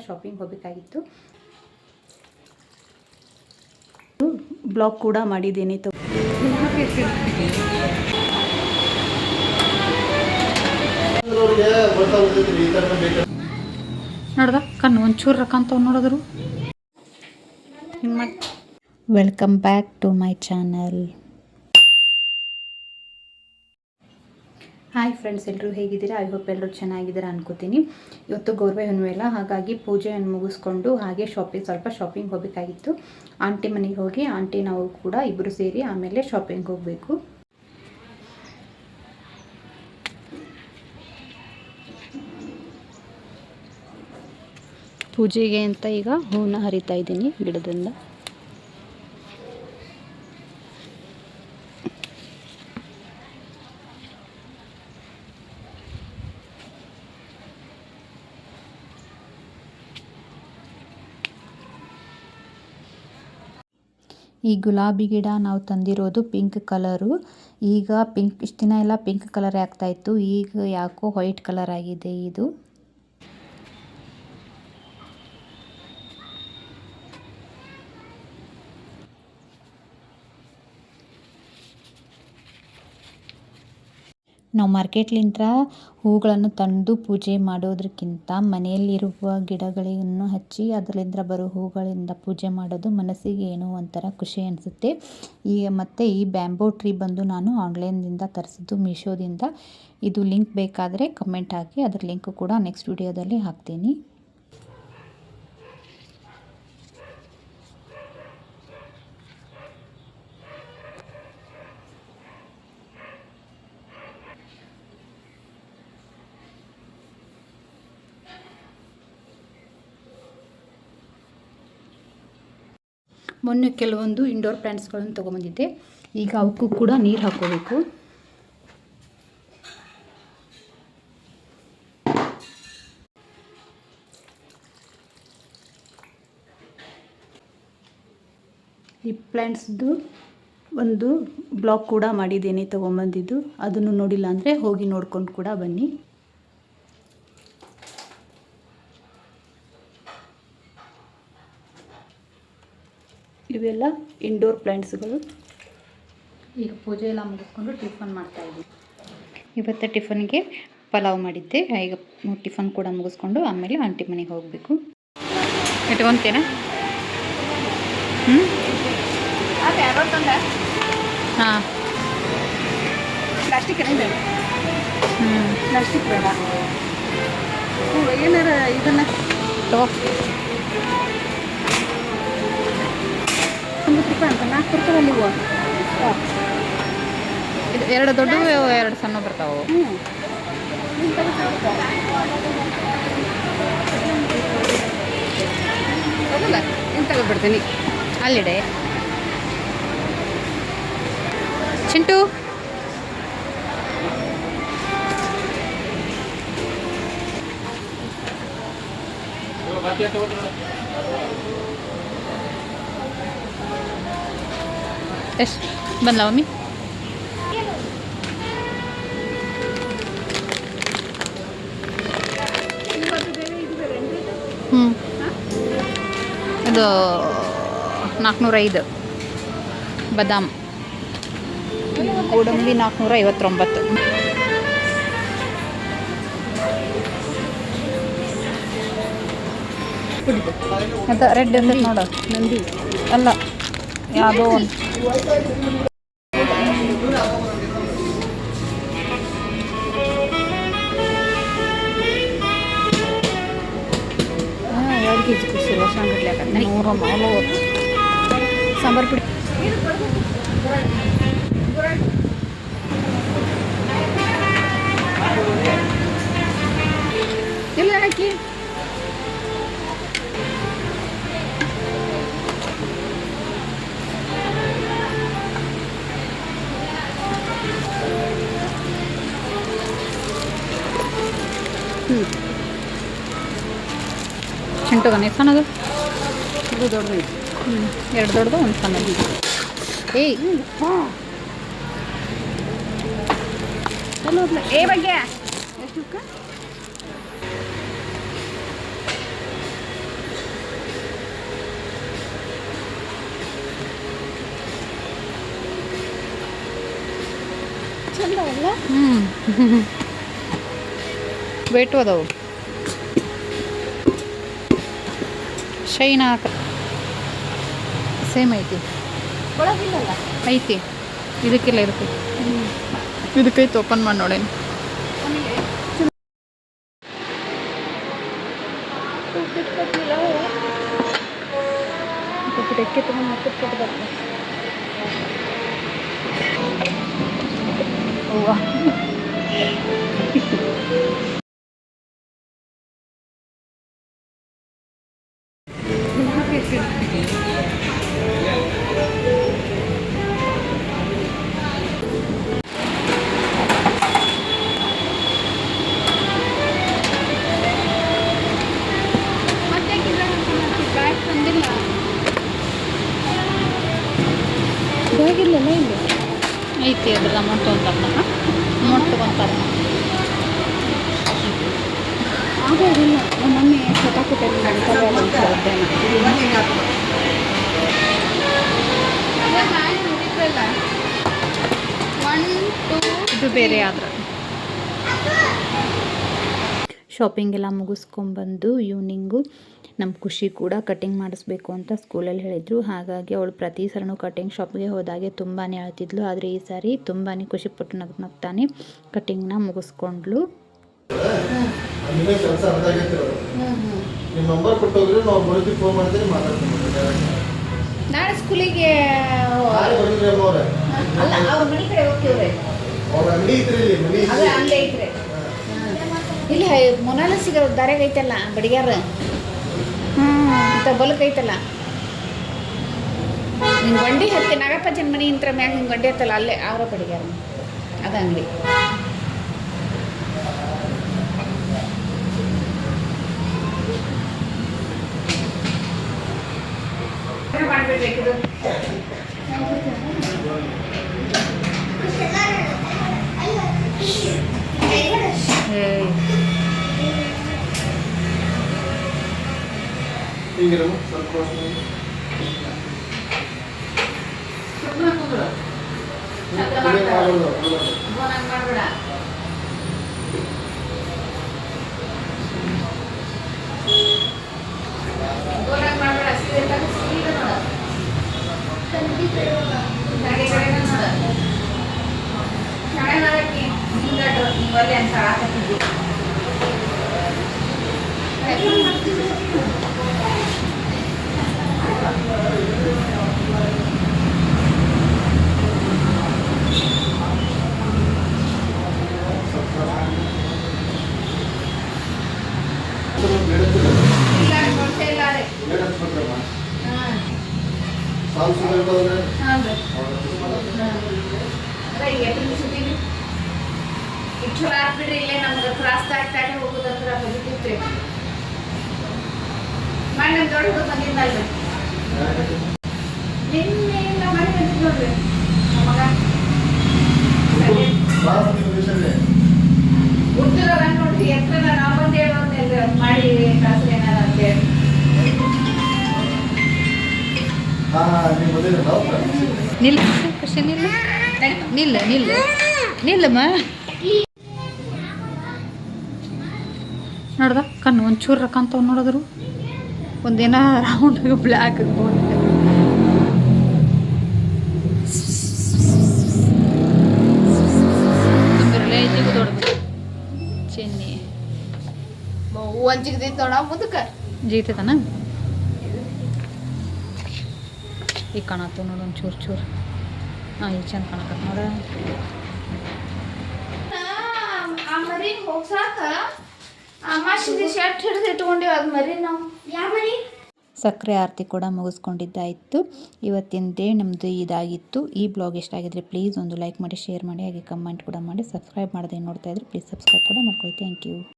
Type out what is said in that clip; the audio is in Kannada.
ಶಾಪಿಂಗ್ ಹೋಗಬೇಕಾಗಿತ್ತು. ಬ್ಲಾಗ್ ಕೂಡ ಮಾಡಿದ್ದೀನಿ. ನೋಡ್ದ ಕಣ್ಣು ಒಂಚೂರು ರಕ್ಕಂತವ್ ನೋಡಿದ್ರು. Welcome back to my channel. Hi friends, ಎಲ್ಲರೂ ಹೇಗಿದ್ದೀರಾ? ಐ ಹೋಪ್ ಎಲ್ಲರೂ ಚೆನ್ನಾಗಿದ್ದೀರಾ ಅನ್ಕೋತೀನಿ. ಇವತ್ತು ಗೌರವ ಹುಣ್ಣಿಮೆ ಅಲ್ಲ, ಹಾಗಾಗಿ ಪೂಜೆಯನ್ನು ಮುಗಿಸ್ಕೊಂಡು ಹಾಗೆ ಸ್ವಲ್ಪ ಶಾಪಿಂಗ್ ಹೋಗಬೇಕಾಗಿತ್ತು. ಆಂಟಿ ಮನೆಗೆ ಹೋಗಿ ಆಂಟಿ ನಾವು ಕೂಡ ಇಬ್ಬರು ಸೇರಿ ಆಮೇಲೆ ಶಾಪಿಂಗ್ ಹೋಗಬೇಕು. ಪೂಜೆಗೆ ಅಂತ ಈಗ ಹೂವನ್ನ ಹರಿತಾ ಇದ್ದೀನಿ ಗಿಡದಿಂದ. ಈ ಗುಲಾಬಿ ಗಿಡ ನಾವು ತಂದಿರೋದು ಪಿಂಕ್ ಕಲರು. ಈಗ ಇಷ್ಟು ದಿನ ಎಲ್ಲ ಪಿಂಕ್ ಕಲರೇ ಆಗ್ತಾಯಿತ್ತು, ಈಗ ಯಾಕೋ ವೈಟ್ ಕಲರ್ ಆಗಿದೆ ಇದು. ನಾವು ಮಾರ್ಕೆಟ್ಲಿಂದ ಹೂಗಳನ್ನು ತಂದು ಪೂಜೆ ಮಾಡೋದಕ್ಕಿಂತ ಮನೆಯಲ್ಲಿರುವ ಗಿಡಗಳನ್ನು ಹಚ್ಚಿ ಅದರಿಂದ ಬರೋ ಹೂಗಳಿಂದ ಪೂಜೆ ಮಾಡೋದು ಮನಸ್ಸಿಗೆ ಏನೋ ಒಂಥರ ಖುಷಿ ಅನಿಸುತ್ತೆ. ಮತ್ತು ಈ ಬ್ಯಾಂಬೋ ಟ್ರೀ ಬಂದು ನಾನು ಆನ್ಲೈನ್ನಿಂದ ತರಿಸಿದ್ದು, ಮೀಶೋದಿಂದ. ಇದು ಲಿಂಕ್ ಬೇಕಾದರೆ ಕಮೆಂಟ್ ಹಾಕಿ, ಅದರ ಲಿಂಕ್ ಕೂಡ ನೆಕ್ಸ್ಟ್ ವಿಡಿಯೋದಲ್ಲಿ ಹಾಕ್ತೀನಿ. ಮೊನ್ನೆ ಕೆಲವೊಂದು ಇಂಡೋರ್ ಪ್ಲಾಂಟ್ಸ್ಗಳನ್ನು ತೊಗೊಂಬಂದಿದ್ದೆ. ಈಗ ಅವಕ್ಕೂ ಕೂಡ ನೀರು ಹಾಕೋಬೇಕು. ಈ ಪ್ಲಾಂಟ್ಸ್ದು ಒಂದು ಬ್ಲಾಗ್ ಕೂಡ ಮಾಡಿದ್ದೇನೆ ತೊಗೊಂಬಂದಿದ್ದು. ಅದನ್ನು ನೋಡಿಲ್ಲ ಅಂದರೆ ಹೋಗಿ ನೋಡ್ಕೊಂಡು ಕೂಡ ಬನ್ನಿ. ಇವೆಲ್ಲ ಇಂಡೋರ್ ಪ್ಲಾಂಟ್ಸ್ಗಳು. ಈಗ ಪೂಜೆ ಎಲ್ಲ ಮುಗಿಸ್ಕೊಂಡು ಟಿಫನ್ ಮಾಡ್ತಾಯಿದ್ದೀನಿ. ಇವತ್ತು ಟಿಫನ್ಗೆ ಪಲಾವ್ ಮಾಡಿದ್ದೆ. ಈಗ ಟಿಫನ್ ಕೂಡ ಮುಗಿಸ್ಕೊಂಡು ಆಮೇಲೆ ಆಂಟಿ ಮನೆಗೆ ಹೋಗಬೇಕು. ಇಟ್ಕೊತೇನೆ. ಹಾಂ, ಪ್ಲಾಸ್ಟಿಕ್ ಪ್ಲಾಸ್ಟಿಕ್ ಬೇಡ, ಏನಾರ ಇದನ್ನು ತಗೋ. 90 ಅಂತ 4 ಕೊಡ್ತಾವಲ್ಲಿ ಇವು. ಇದು 2 ದೊಡ್ಡವು 2 ಸಣ್ಣ ಬರ್ತಾವೆ. ಹೌದಲ್ಲ, ಇನ್ನು ತಗೊಬಿಡ್ತೀನಿ. ಅಲ್ಲಿಡೆ ಚಿಂಟು. ಎಷ್ಟು ಬಂದವ ಮಮ್ಮಿ? ಇದು 405. ಬಾದಾಮ್ ಗೋಡಂಬಿ 459. ಮತ್ತು ರೆಡ್ ಇರ್ತೈತೆ ನೋಡು, ನಂದಿ ಅಲ್ಲ ಯಾವುದೋ ಒಂದು. ಸಾಂಬಾರು ಪುಡಿ ಎಲ್ಲ ಹಾಕಿ. ಚಿಂಟುಗನೆ ಸಣ್ಣದು, ಇದು ದೊಡ್ಡದು. 2 ದೊಡ್ಡದು, 1 ಸಣ್ಣದು. ಏಯ್ ಏ ಬಗ್ಗೆ ಎಷ್ಟು ವೇಟು ಅದಾವು ಶೈನ್ ಹಾಕ ಸೇಮ್ ಐತಿ ಐತಿ ಇದಕ್ಕೆಲ್ಲ ಇರುತ್ತೆ ಇದಕ್ಕೈತೆ ಓಪನ್ ಮಾಡಿ ನೋಡೇನು ರೆಕ್ಕೆ ತಗೊಂಡು ಮತ್ತೆ ಕೊಟ್ಟು ಹೂವ ಬ್ಯಾಗಿಲ್ಲಲ್ಲ ಇಲ್ಲಿ ಐತಿ ಅದ್ರ ಅಮೌಂಟ್ ತೊಗೊಂತಾರಲ್ಲ ಅಮೌಂಟ್ ತೊಗೊತಾರೆ ಆಗೋದಿಲ್ಲ ನಮ್ಮ ಮಮ್ಮಿ ಸತಾಕುತ್ತಲ್ಲಿ ಇದು ಬೇರೆ ಆದ್ರೆ ಶಾಪಿಂಗ್ ಎಲ್ಲ ಮುಗಿಸ್ಕೊಂಡ್ಬಂದು ಈವ್ನಿಂಗು ನಮ್ಮ ಖುಷಿ ಕೂಡ ಕಟಿಂಗ್ ಮಾಡಿಸ್ಬೇಕು ಅಂತ ಸ್ಕೂಲಲ್ಲಿ ಹೇಳಿದರು. ಹಾಗಾಗಿ ಅವಳು ಪ್ರತಿ ಸಲನೂ ಕಟಿಂಗ್ ಶಾಪ್ಗೆ ಹೋದಾಗೆ ತುಂಬಾ ಹೇಳ್ತಿದ್ಲು. ಆದರೆ ಈ ಸಾರಿ ತುಂಬಾ ಖುಷಿಪಟ್ಟು ನಗ್ತಾನೆ ಕಟಿಂಗ್ನ ಮುಗಿಸ್ಕೊಂಡ್ಲು. ನಾಳೆ ಸ್ಕೂಲಿಗೆ ಇಲ್ಲಿ ಮೊನಾಲ ಸಿಗ ದಾರ್ಯಾಗ ಐತಲ್ಲ ಬಡಿಗ್ಯಾರ ಬಲಕ್ ಐತಲ್ಲ ಹಿಂಗೆ ಗಂಡಿ ಹತ್ತಿ ನಾಗಪ್ಪಜ್ಜನ ಮನೆ ಇಂತ್ರ ಮ್ಯಾಗ ಹಿಂಗೆ ಗಂಡಿ ಹತ್ತಲ್ಲ ಅಲ್ಲೇ ಅವರ ಬಡಿಗ್ಯಾರ ಅದ ಅಂಗಡಿ. ಮಾಡಬೇಕು ಚಲೋ ಆಗ್ಬಿಡ್ರಿ. ಇಲ್ಲೇ ನಮ್ಗೆ ಕ್ರಾಸ್ ತಾಕೆ ಹೋಗೋದಂದ್ರೆ ಬದುಕಿತ್ರಿ ಮಾಡಿ ನಮ್ಮ ದೊಡ್ಡ ಹುಡುಗ ಬಂದಿದ್ದಲ್ರಿ ನಿನ್ನೆ ನಮ್ಮ ಮನೆ ಬಂದಿದ್ದು ನೋಡ್ರಿ ಮಗ ಹುಟ್ಟಿರೋದ ನೋಡ್ರಿ ಎತ್ರ ನಾವು ಬಂದು ಹೇಳೋದ್ನೆಲ್ರಿ ಅದು ಮಾಡಿ ಕಾಸು ಏನಾರ ಅಂತೇಳಿ ನಿಲ್ಲ ಖುಷಿ ನಿಲ್ಲ ನಿಲ್ಲ ನಿಲ್ಲ ನಿಲ್ಲಮ್ಮ ನೋಡ್ದ ಕಣ್ಣು ಒಂಚೂರು ರಕ್ಕಂತವ್ ನೋಡಿದ್ರು ಒಂದೇನ ರೌಂಡ್ ಬ್ಲ್ಯಾಕ್ ಚೆನ್ನಿ ಜಿಗ್ದೈತೆ ನೋಡ ಮುಂದಕ್ಕೆ ಜಿಗ್ತೈತನ ಈಗ ಕಾಣತ್ತು ನೋಡು ಒಂದು ಚೂರು ಚೂರು ಹಾಂ ಈಗ ಚಂದ ಕಾಣಕತ್ತ ನೋಡ ಮರಿ ಹೋಗ್ಸಾಕ ಅಮಾಶಿಗೆ ಶರ್ಟ್ ಹಿಡಿದು ಇಟ್ಕೊಂಡಿವಿ ಅದು ಮರಿ ನಾವು ಯಾವ ಮರಿ ಸಕ್ಕರೆ ಆರತಿ ಕೂಡ ಮುಗಿಸ್ಕೊಂಡಿದ್ದಾಯಿತು. ಇವತ್ತಿನ ಡೇ ನಮ್ಮದು ಇದಾಗಿತ್ತು. ಈ ಬ್ಲಾಗ್ ಇಷ್ಟ ಆಗಿದ್ರೆ ಪ್ಲೀಸ್ ಒಂದು ಲೈಕ್ ಮಾಡಿ, ಶೇರ್ ಮಾಡಿ, ಹಾಗೆ ಕಮೆಂಟ್ ಕೂಡ ಮಾಡಿ. ಸಬ್ಸ್ಕ್ರೈಬ್ ಮಾಡದೆ ನೋಡ್ತಾ ಇದ್ರೆ ಪ್ಲೀಸ್ ಸಬ್ಸ್ಕ್ರೈಬ್ ಕೂಡ ಮಾಡ್ಕೊಳ್ಳಿ. Thank you.